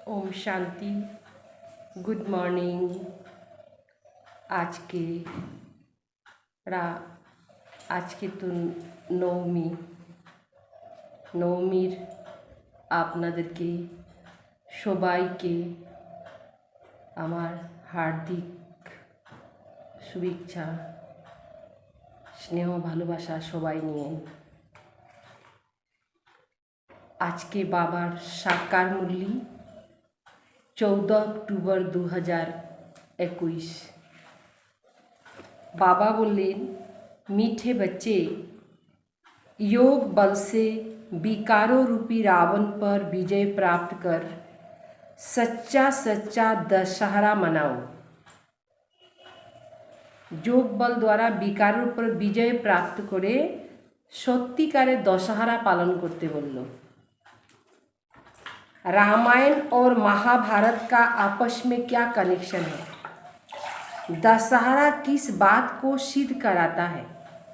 Om Shanti. Good morning. आज के रा आज के तो নবমীর আপনাদেরকে সবাইকে আমার হার্দিক শুভেচ্ছা, স্নেহ, ভালোবাসা সবাই নিয়ে। আজকে বাবার সাকার মূল্য 14 अक्टूबर 2021। बाबा बोलें, मीठे बच्चे, योग बल से विकारों रूपी रावण पर विजय प्राप्त कर सच्चा सच्चा दशहरा मनाओ। योग बल द्वारा विकारों पर विजय प्राप्त करे सत्यिकारे दशहरा पालन करते बोलो। रामायण और महाभारत का आपस में क्या कनेक्शन है? दशहरा किस बात को सिद्ध कराता है?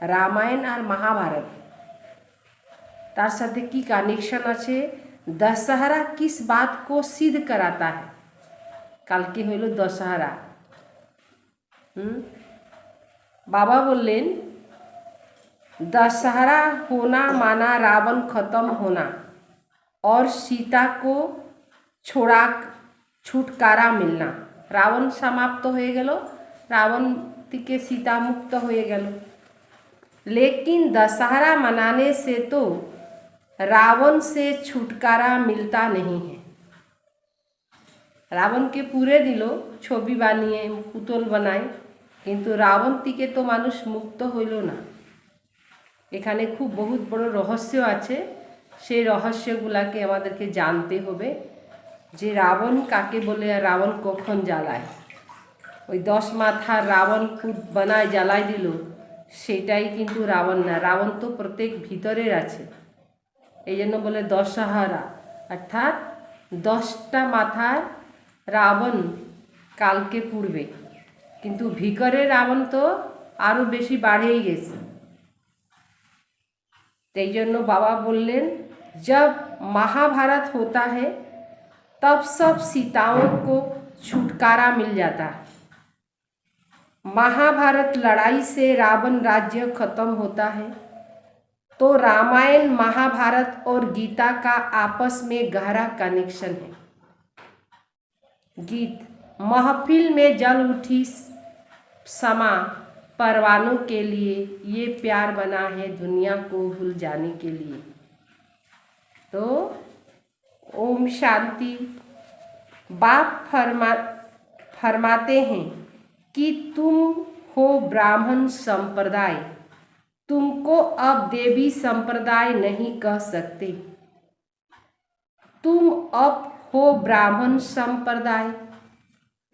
रामायण और महाभारत तार साथे की कनेक्शन आछे? दशहरा किस बात को सिद्ध कराता है? कल के हलो दशहरा। बाबा बोलें, दशहरा होना माना रावण खत्म होना और सीता को छुटकारा मिलना। रावण समाप्त हो गेलो, रावण থেকে सीता मुक्त हो गेलो। लेकिन दशहरा मनाने से तो रावण से छुटकारा मिलता नहीं है। रावण के पूरे दिलो छवि बानिए पुतल बनाए, किन्तु रावण থেকে तो मानुष मुक्त हইল ना। এখানে খুব बहुत बड़ रहस्य আছে। সেই রহস্যগুলোকে আমাদেরকে জানতে হবে যে রাবণ কাকে বলে আর রাবণ কখন জ্বালায়। ওই 10 মাথার রাবণ খুদ বানায় জ্বালায় দিল, সেটাই কিন্তু রাবণ না। রাবণ তো প্রত্যেক ভিতরের আছে। এই জন্য বলে দশহারা, অর্থাৎ 10টা মাথার রাবণ কালকে পুড়বে, কিন্তু ভিতরের রাবণ তো আরও বেশি বাড়েই গেছে। এই জন্য বাবা বললেন, जब महाभारत होता है तब सब सीताओं को छुटकारा मिल जाता है। महाभारत लड़ाई से रावण राज्य खत्म होता है, तो रामायण, महाभारत और गीता का आपस में गहरा कनेक्शन है। गीत, महफिल में जल उठी समा परवानों के लिए, ये प्यार बना है दुनिया को भूल जाने के लिए। तो ओम शांति। बाप फरमाते हैं कि तुम हो ब्राह्मण संप्रदाय, तुमको अब देवी संप्रदाय नहीं कह सकते। तुम अब हो ब्राह्मण संप्रदाय,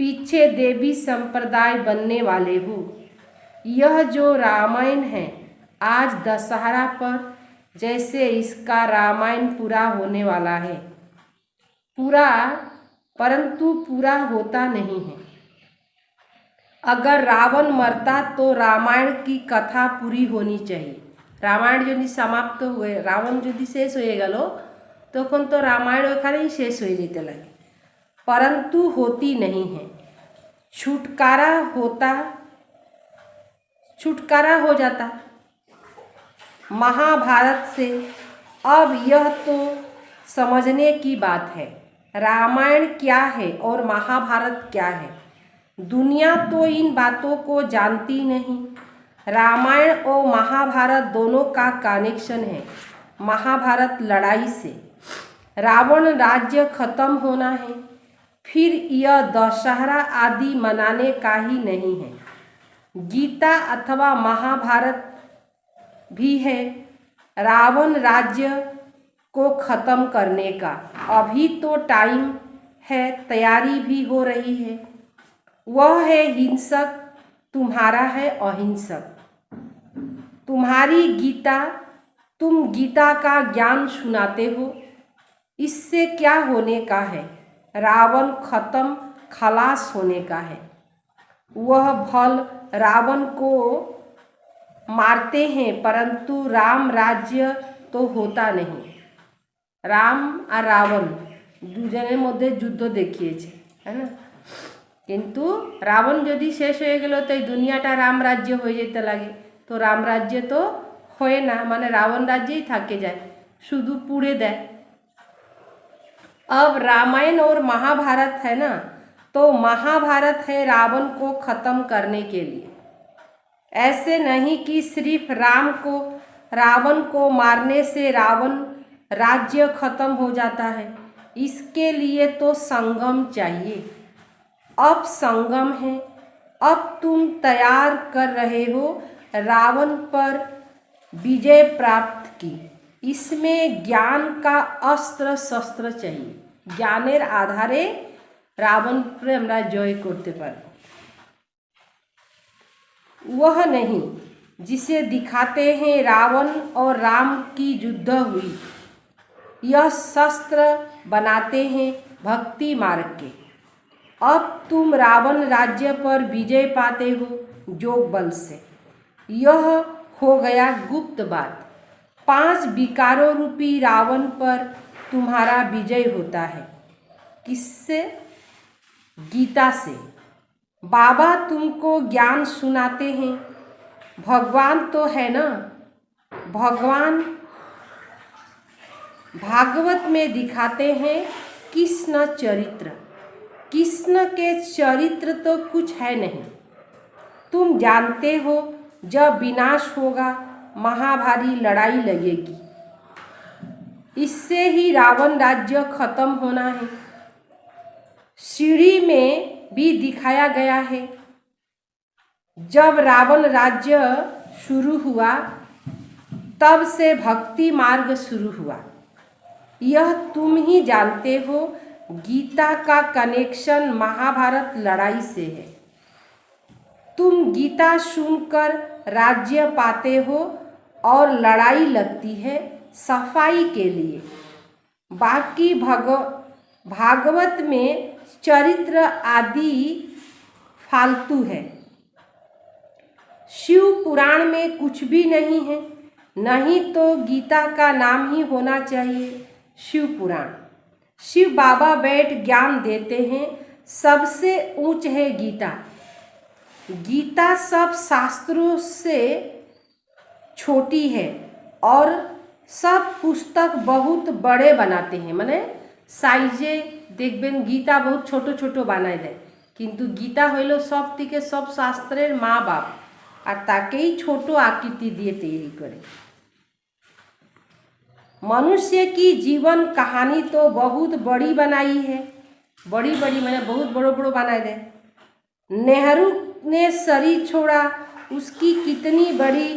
पीछे देवी संप्रदाय बनने वाले हो। यह जो रामायण है आज दशहरा पर, जैसे इसका रामायण पूरा होने वाला है, पूरा, परंतु पूरा होता नहीं है। अगर रावण मरता तो रामायण की कथा पूरी होनी चाहिए। रामायण यदि समाप्त हुए, रावण यदि शेष हो गेल तखन तो रामायण ओखानेई शेष हो जेते लागे, परंतु होती नहीं है। छुटकारा हो जाता महाभारत से। अब यह तो समझने की बात है, रामायण क्या है और महाभारत क्या है। दुनिया तो इन बातों को जानती नहीं। रामायण और महाभारत दोनों का कनेक्शन है। महाभारत लड़ाई से रावण राज्य खत्म होना है, फिर यह दशहरा आदि मनाने का ही नहीं है। गीता अथवा महाभारत भी है रावण राज्य को ख़त्म करने का। अभी तो टाइम है, तैयारी भी हो रही है। वह है हिंसक, तुम्हारा है अहिंसक। तुम्हारी गीता, तुम गीता का ज्ञान सुनाते हो, इससे क्या होने का है? रावण खत्म, खलास होने का है। वह भल रावण को मारते हैं, परंतु राम राज्य तो होता नहीं। राम और रावण দুজনের মধ্যে যুদ্ধ দেখিয়েছে, তাই না? কিন্তু রাবণ যদি শেষ হয়ে গেল তো এই দুনিয়াটা রাম রাজ্য হয়ে যেতে লাগে, তো রাম রাজ্য তো হয় না, মানে রাবণ রাজ্যেই থাকে যায়, শুধু পুড়ে দেয়। अब रामायण और महाभारत है ना, तो महाभारत है रावण को ख़त्म करने के लिए। ऐसे नहीं कि सिर्फ रावण को मारने से रावण राज्य खत्म हो जाता है। इसके लिए तो संगम चाहिए। अब संगम है। अब तुम तैयार कर रहे हो रावण पर विजय प्राप्त की। इसमें ज्ञान का अस्त्र शस्त्र चाहिए। ज्ञानेर आधारे रावण पर हमरा जय करते पारबो, वह नहीं जिसे दिखाते हैं रावण और राम की युद्ध हुई। यह शस्त्र बनाते हैं भक्ति मार्ग के। अब तुम रावण राज्य पर विजय पाते हो योग बल से। यह हो गया गुप्त बात। 5 विकारों रूपी रावण पर तुम्हारा विजय होता है। किससे? गीता से। बाबा तुमको ज्ञान सुनाते हैं। भगवान तो है ना, भगवान भागवत में दिखाते हैं कृष्ण चरित्र। कृष्ण के चरित्र तो कुछ है नहीं। तुम जानते हो जब विनाश होगा महाभारी लड़ाई लगेगी। इससे ही रावण राज्य खत्म होना है। सीढ़ी में भी दिखाया गया है, जब रावण राज्य शुरू हुआ तब से भक्ति मार्ग शुरू हुआ। यह तुम ही जानते हो। गीता का कनेक्शन महाभारत लड़ाई से है। तुम गीता सुनकर राज्य पाते हो और लड़ाई लगती है सफाई के लिए। बाकी भागवत में चरित्र आदि फालतू है। शिव पुराण में कुछ भी नहीं है, नहीं तो गीता का नाम ही होना चाहिए शिव पुराण। शिव बाबा बैठ ज्ञान देते हैं, सबसे ऊंच है गीता। गीता सब शास्त्रों से छोटी है और सब पुस्तक बहुत बड़े बनाते हैं, माने साइजे देखबेन गीता बहुत छोटो छोटो बनाए देय, किन्तु गीता हইল सब থেকে सब शास्त्रेर मा बाप और ताकेई छोटो आकृति दिए तैयारी करे। मनुष्य की जीवन कहानी तो बहुत बड़ी बनाई है, बड़ी बड़ी मैंने बहुत बड़ो बड़ो बनाए दे। नेहरू ने शरीर छोड़ा, उसकी कितनी बड़ी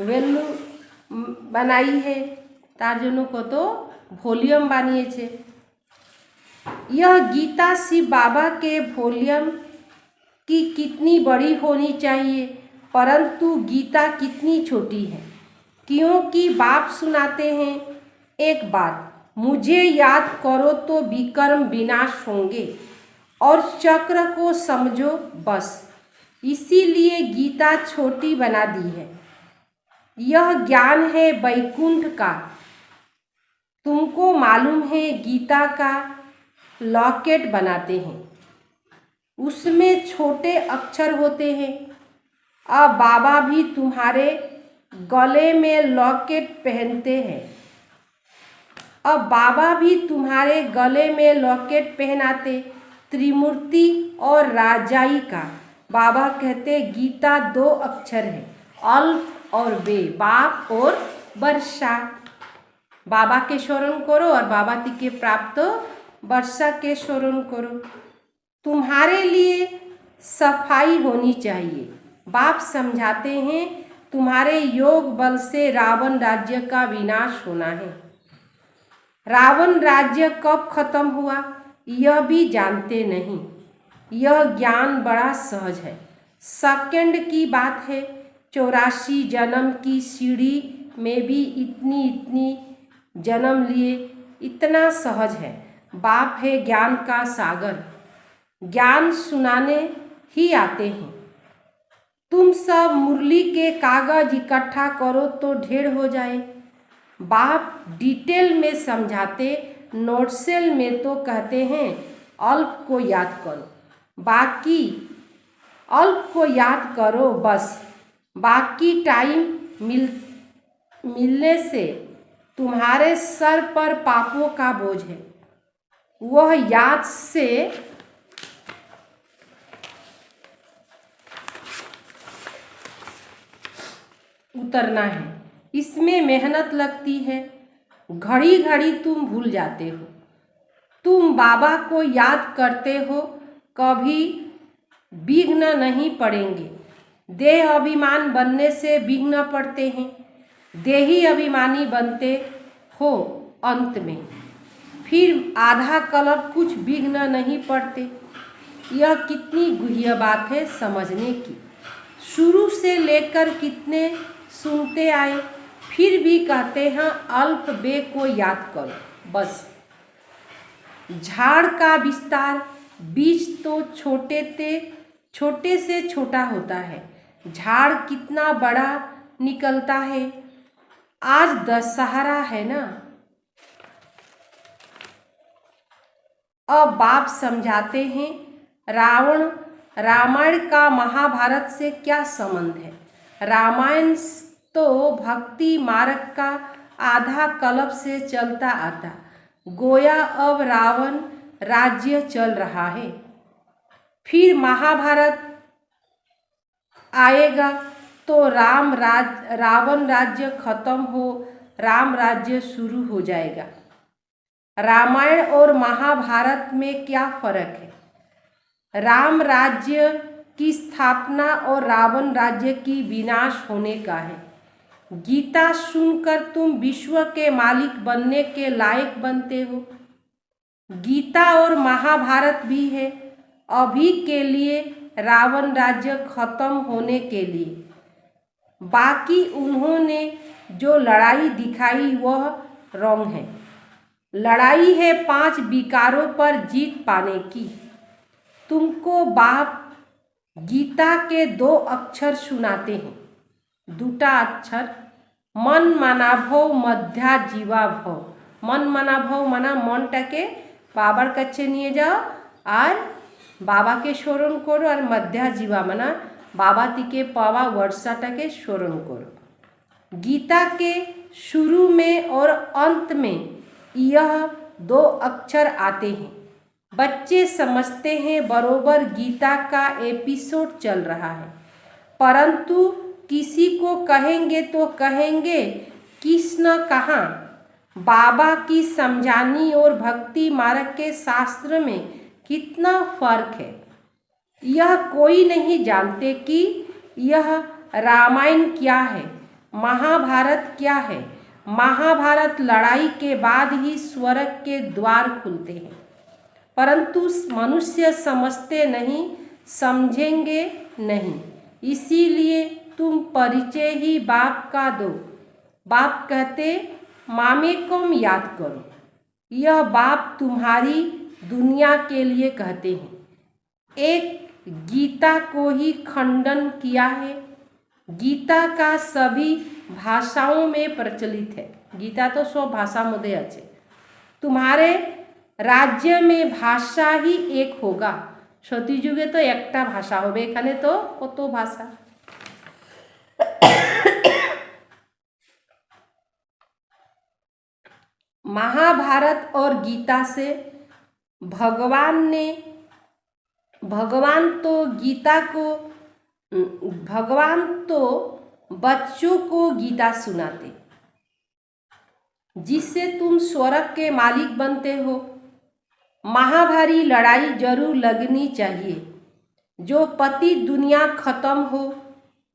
वैल्यू बनाई है, तार जन्य कत वॉल्यूम बानिয়েছে। यह गीता शिव बाबा के वॉल्यूम की कितनी बड़ी होनी चाहिए, परंतु गीता कितनी छोटी है। क्योंकि बाप सुनाते हैं एक बात, मुझे याद करो तो विक्रम विनाश होंगे और चक्र को समझो बस। इसीलिए गीता छोटी बना दी है। यह ज्ञान है वैकुंठ का। तुमको मालूम है गीता का लॉकेट बनाते हैं, उसमें छोटे अक्षर होते हैं। अब बाबा भी तुम्हारे गले में लॉकेट पहनते हैं। अब बाबा भी तुम्हारे गले में लॉकेट पहनाते, त्रिमूर्ति और राजाई का। बाबा कहते गीता 2 अक्षर है, अल्फ और बे, बाप और वर्षा। बाबा के स्मरण करो और बाबा के प्राप्त वर्षा के स्मरण करो। तुम्हारे लिए सफाई होनी चाहिए। बाप समझाते हैं तुम्हारे योग बल से रावण राज्य का विनाश होना है। रावण राज्य कब खत्म हुआ यह भी जानते नहीं। यह ज्ञान बड़ा सहज है, सेकंड की बात है। 84 जन्म की सीढ़ी में भी इतनी जन्म लिए, इतना सहज है। बाप है ज्ञान का सागर, ज्ञान सुनाने ही आते हैं। तुम सब मुरली के कागज इकट्ठा करो तो ढेर हो जाए। बाप डिटेल में समझाते नोट्सेल में तो कहते हैं अल्प को याद करो, बाकी अल्प को याद करो बस, बाकी टाइम मिलने से तुम्हारे सर पर पापों का बोझ है, वह याद से उतरना है। इसमें मेहनत लगती है, घड़ी घड़ी तुम भूल जाते हो। तुम बाबा को याद करते हो, कभी विघ्न नहीं पड़ेंगे। देह अभिमान बनने से विघ्न पड़ते हैं, देही अभिमानी बनते हो अंत में, फिर आधा कल्प कुछ विघ्न नहीं पड़ते। यह कितनी गुह्य बात है समझने की। शुरू से लेकर कितने सुनते आए, फिर भी कहते हैं अल्प बे को याद करो बस। झाड़ का विस्तार, बीज तो छोटे से छोटा होता है, झाड़ कितना बड़ा निकलता है। आज दशहरा है ना। अब बाप समझाते हैं रामायण का महाभारत से क्या संबंध है। रामायण तो भक्ति मार्ग का आधा कल्प से चलता आता, गोया अब रावण राज्य चल रहा है, फिर महाभारत आएगा तो रावण राज्य खत्म हो, राम राज्य शुरू हो जाएगा। रामायण और महाभारत में क्या फर्क है? राम राज्य की स्थापना और रावण राज्य की विनाश होने का है। गीता सुनकर तुम विश्व के मालिक बनने के लायक बनते हो। गीता और महाभारत भी है अभी के लिए, रावण राज्य खत्म होने के लिए। बाकी उन्होंने जो लड़ाई दिखाई वह रॉन्ग है। लड़ाई है 5 विकारों पर जीत पाने की। तुमको बाप गीता के 2 अक्षर सुनाते हैं, 2टा अक्षर, मन माना भव मध्या जीवा भव। मन माना भव माना मनटाके बाबार काছে নিয়ে যাও আর বাবাকে স্মরণ করো, আর মধ্যা जीवा माना बाबा থেকে पावा वर्षाटाके स्मरण करो। गीता के शुरू में और अंत में यह 2 अक्षर आते हैं। बच्चे समझते हैं बरोबर गीता का एपिसोड चल रहा है, परंतु किसी को कहेंगे तो कहेंगे किसने कहा। बाबा की समझानी और भक्ति मार्ग के शास्त्र में कितना फर्क है, यह कोई नहीं जानते कि यह रामायण क्या है, महाभारत क्या है। महाभारत लड़ाई के बाद ही स्वर्ग के द्वार खुलते हैं, परंतु मनुष्य समझते नहीं, समझेंगे नहीं। इसीलिए तुम परिचय ही बाप का दो। बाप कहते मामे कम याद करो। यह बाप तुम्हारी दुनिया के लिए कहते हैं। एक गीता को ही खंडन किया है। गीता का सभी भाषाओं में प्रचलित है। गीता तो सब भाषा मध्ये আছে। तुम्हारे राज्य में भाषा ही एक होगा। सतीयुगे तो एकटा भाषा होबे, एखाने तो कत भाषा। महाभारत और गीता से भगवान तो बच्चों को गीता सुनाते, जिससे तुम स्वर्ग के मालिक बनते हो। महाभारी लड़ाई जरूर लगनी चाहिए, जो पति दुनिया खत्म हो।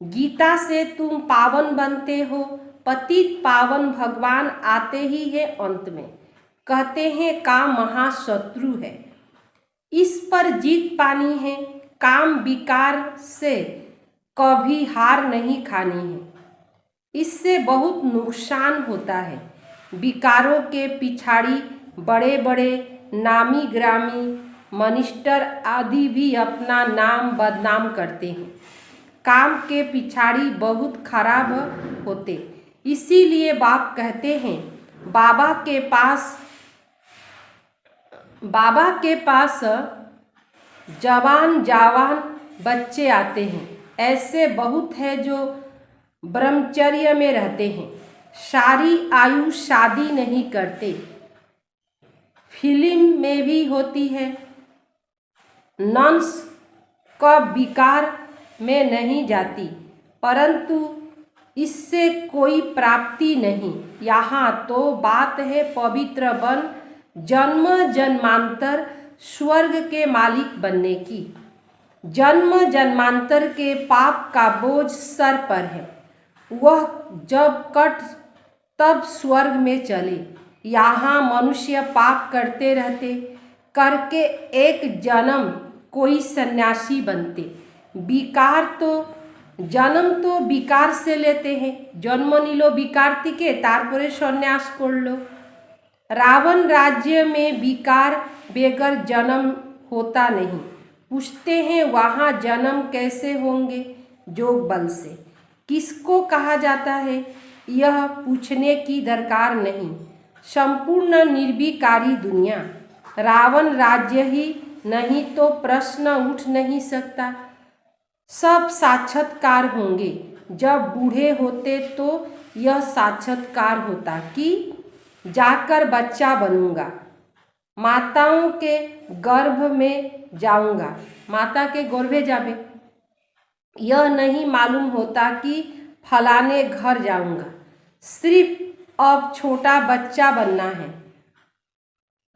गीता से तुम पावन बनते हो। पतित पावन भगवान आते ही है अंत में। कहते हैं काम महाशत्रु है, इस पर जीत पानी है। काम विकार से कभी हार नहीं खानी है, इससे बहुत नुकसान होता है। विकारों के पिछाड़ी बड़े बड़े नामी ग्रामी मिनिस्टर आदि भी अपना नाम बदनाम करते हैं। काम के पिछाड़ी बहुत खराब होते। इसीलिए बाप कहते हैं बाबा के पास बाबा के पास जवान जवान बच्चे आते हैं। ऐसे बहुत हैं जो ब्रह्मचर्य में रहते हैं, सारी आयु शादी नहीं करते। फिल्म में भी होती है, नन्स का विकार में नहीं जाती, परंतु इससे कोई प्राप्ति नहीं। यहाँ तो बात है पवित्र बन जन्म जन्मांतर स्वर्ग के मालिक बनने की। जन्म जन्मांतर के पाप का बोझ सर पर है, वह जब कट तब स्वर्ग में चले। यहाँ मनुष्य पाप करते रहते, करके एक जन्म कोई सन्यासी बनते। विकार तो जन्म तो विकार से लेते हैं, जन्म निलो विकार थीके तारपरे सन्यास कर लो। रावण राज्य में विकार बेगर जन्म होता नहीं। पूछते हैं वहाँ जन्म कैसे होंगे? जोग बल से। किसको कहा जाता है यह पूछने की दरकार नहीं। संपूर्ण निर्विकारी दुनिया, रावण राज्य ही नहीं तो प्रश्न उठ नहीं सकता। सब साक्षात्कार होंगे। जब बूढ़े होते तो यह साक्षात्कार होता कि जाकर बच्चा बनूंगा, माताओं के गर्भ में जाऊंगा, माता के गर्भे जाबे। यह नहीं मालूम होता कि फलाने घर जाऊंगा। सिर्फ अब छोटा बच्चा बनना है।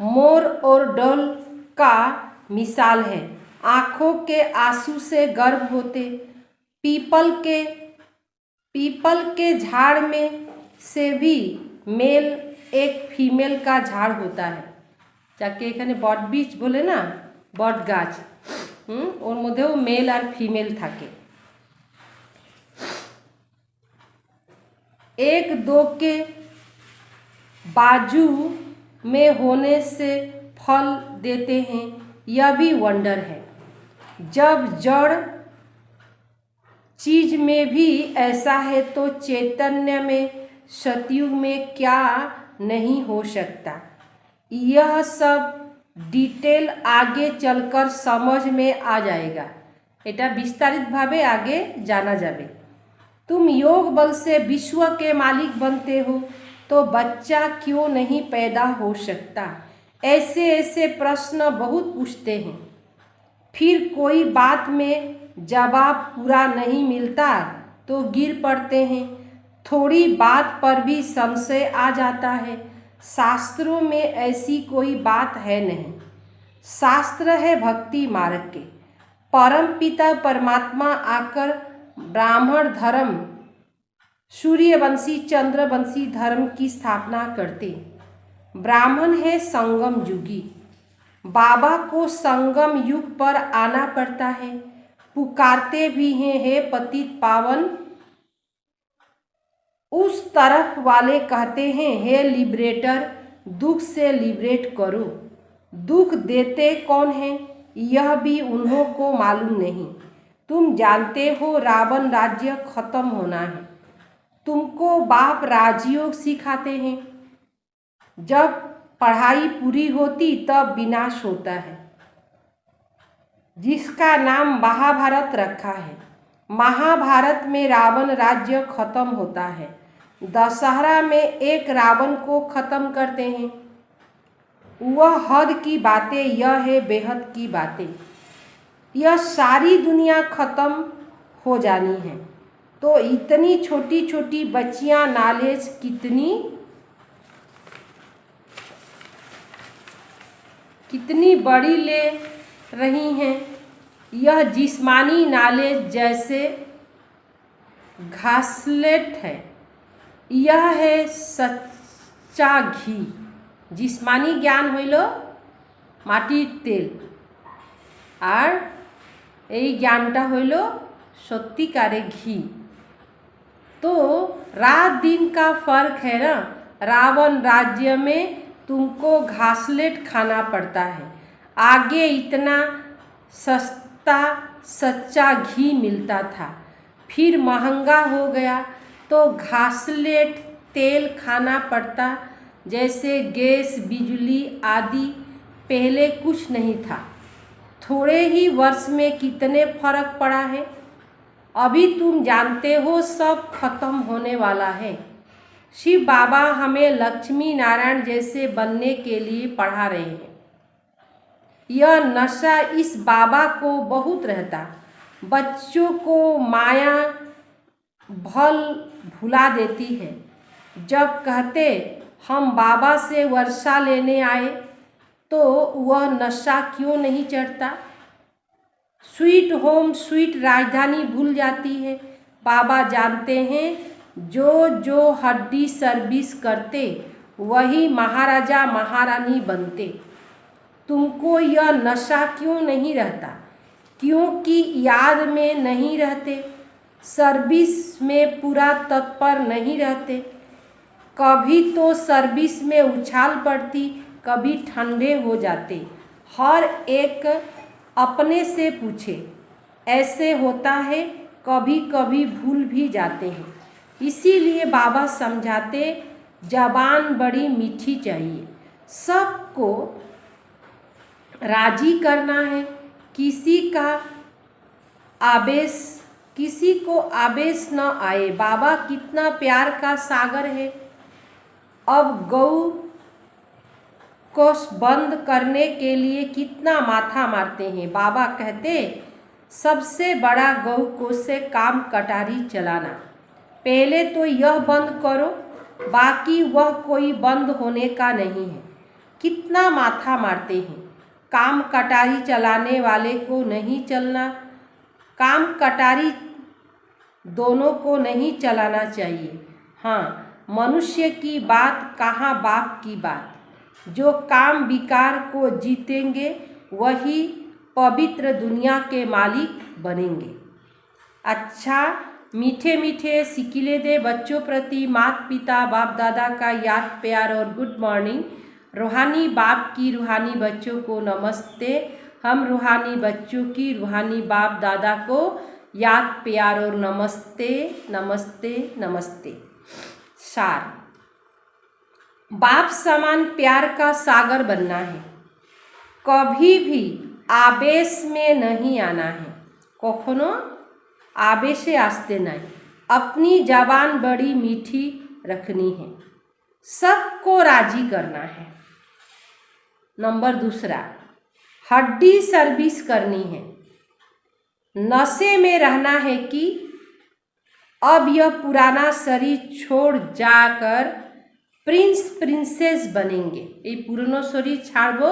मोर और डोल का मिसाल है। आँखों के आंसू से गर्भ होते। पीपल के झाड़ में से भी मेल एक फीमेल का झाड़ होता है। যাকে এখানে বট বীজ বলে না, বট গাছ, ওর মধ্যেও মেল আর ফিমেল থাকে। एक दो के बाजू में होने से फल देते हैं, यह भी वंडर है। जब जड़ चीज में भी ऐसा है तो चैतन्य में सतयुग में क्या नहीं हो सकता। यह सब डिटेल आगे चलकर समझ में आ जाएगा। এটা विस्तारितভাবে आगे जाना जाবে। तुम योग बल से विश्व के मालिक बनते हो तो बच्चा क्यों नहीं पैदा हो सकता? ऐसे ऐसे प्रश्न बहुत पूछते हैं। फिर कोई बात में जवाब पूरा नहीं मिलता तो गिर पड़ते हैं। थोड़ी बात पर भी संशय आ जाता है। शास्त्रों में ऐसी कोई बात है नहीं। शास्त्र है भक्ति मार्ग के। परम पिता परमात्मा आकर ब्राह्मण धर्म, सूर्यवंशी चंद्रवंशी धर्म की स्थापना करते। ब्राह्मण है संगम युगी। बाबा को संगम युग पर आना पड़ता है। पुकारते भी हैं, हे पतित पावन। उस तरफ वाले कहते हैं, हे लिबरेटर, दुख से लिबरेट करो। दुख देते कौन हैं यह भी उन्हों को मालूम नहीं। तुम जानते हो रावण राज्य खत्म होना है। तुमको बाप राजयोग सिखाते हैं। जब पढ़ाई पूरी होती तब विनाश होता है, जिसका नाम महाभारत रखा है। महाभारत में रावण राज्य खत्म होता है। दशहरा में एक रावण को खत्म करते हैं। वह हद की बातें, यह है बेहद की बातें। यह सारी दुनिया खत्म हो जानी है तो इतनी छोटी छोटी बच्चियां नॉलेज कितनी बड़ी ले रही हैं। यह जिस्मानी नॉलेज जैसे घासलेट है। यह है सच्चा घी। जिस्मानी ज्ञान हইল মাটির তেল আর এই জ্ঞানটা হইল সত্যিকারে ঘি। तो रात दिन का फर्क है ना। रावण राज्य में तुमको घासलेट खाना पड़ता है। आगे इतना सस्ता सच्चा घी मिलता था, फिर महंगा हो गया तो घासलेट तेल खाना पड़ता। जैसे गैस बिजली आदि पहले कुछ नहीं था। थोड़े ही वर्ष में कितने फर्क पड़ा है। अभी तुम जानते हो सब खत्म होने वाला है। शिव बाबा हमें लक्ष्मी नारायण जैसे बनने के लिए पढ़ा रहे हैं। यह नशा इस बाबा को बहुत रहता। बच्चों को माया भल भुला देती है। जब कहते हम बाबा से वर्षा लेने आए तो वह नशा क्यों नहीं चढ़ता। स्वीट होम स्वीट राजधानी भूल जाती है। बाबा जानते हैं जो जो हड्डी सर्विस करते वही महाराजा महारानी बनते। तुमको यह नशा क्यों नहीं रहता? क्योंकि याद में नहीं रहते, सर्विस में पूरा तत्पर नहीं रहते। कभी तो सर्विस में उछाल पड़ती, कभी ठंडे हो जाते। हर एक अपने से पूछे, ऐसे होता है। कभी कभी भूल भी जाते हैं। इसीलिए बाबा समझाते जबान बड़ी मीठी चाहिए। सबको राजी करना है। किसी को आवेश न आए। बाबा कितना प्यार का सागर है। अब गौ को बंद करने के लिए कितना माथा मारते हैं। बाबा कहते सबसे बड़ा गौ को से काम कटारी चलाना। पहले तो यह बंद करो, बाकी वह कोई बंद होने का नहीं है। कितना माथा मारते हैं। काम कटारी चलाने वाले को नहीं चलना, काम कटारी दोनों को नहीं चलाना चाहिए। हाँ, मनुष्य की बात कहाँ बाप की बात। जो काम विकार को जीतेंगे वही पवित्र दुनिया के मालिक बनेंगे। अच्छा, मीठे मीठे सिकिले दे बच्चों प्रति माता पिता बाप दादा का याद प्यार और गुड मॉर्निंग। रूहानी बाप की रूहानी बच्चों को नमस्ते। हम रूहानी बच्चों की रूहानी बाप दादा को याद प्यार और नमस्ते नमस्ते नमस्ते। सार, बाप समान प्यार का सागर बनना है। कभी भी आवेश में नहीं आना है। कखनो आवेशे आसते नहीं। अपनी जबान बड़ी मीठी रखनी है। सबको राजी करना है। नंबर दूसरा, हड्डी सर्विस करनी है। नशे में रहना है कि अब यह पुराना शरीर छोड़ जाकर प्रिंस प्रिंसेस बनेंगे। ये पुरानो शरीर छाड़बो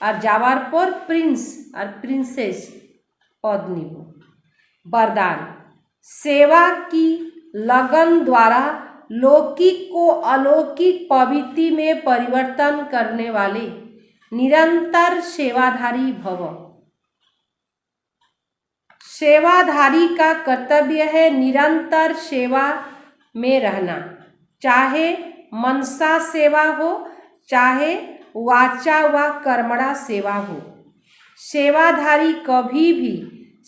और जावार पर प्रिंस और प्रिंसेस पद निबो। वरदान, सेवा की लगन द्वारा लौकिक को अलौकिक पवित्र में परिवर्तन करने वाले निरंतर सेवाधारी भव। सेवाधारी का कर्तव्य है निरंतर सेवा में रहना। चाहे मनसा सेवा हो, चाहे वाचा व कर्मणा सेवा हो। सेवाधारी कभी भी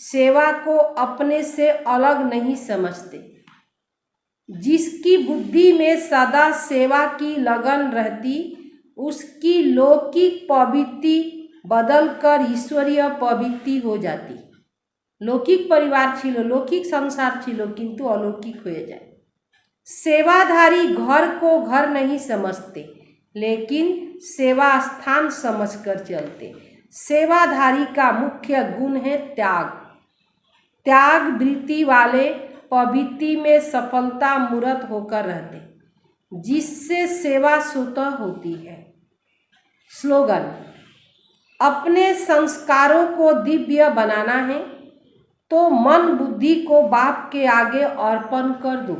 सेवा को अपने से अलग नहीं समझते। जिसकी बुद्धि में सदा सेवा की लगन रहती, उसकी लौकिक प्रवृत्ति बदलकर ईश्वरीय प्रवृत्ति हो जाती। लौकिक परिवार छिलो, लौकिक संसार छिलो, किंतु अलौकिक हो जाए। सेवाधारी घर को घर नहीं समझते, लेकिन सेवा स्थान समझकर चलते। सेवाधारी का मुख्य गुण है त्याग। त्याग वृत्ति वाले प्रवृत्ति में सफलता मूर्त होकर रहते, जिससे सेवा स्वतः होती है। स्लोगन, अपने संस्कारों को दिव्य बनाना है तो मन बुद्धि को बाप के आगे अर्पण कर दो।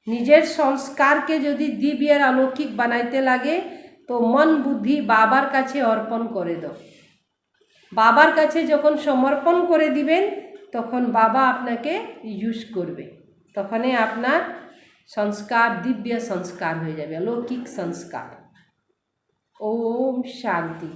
निजेर संस्कार के यदि दिव्य अलौकिक बनाइते लागे तो मन बुद्धि बाबार काछे अर्पण करे दो। बाबार काछे जखन समर्पण करे दिबेन तखन बाबा आपनाके यूज करबे। तखने आपनार संस्कार दिव्य संस्कार हो जाबे, अलौकिक संस्कार। ओम शांति।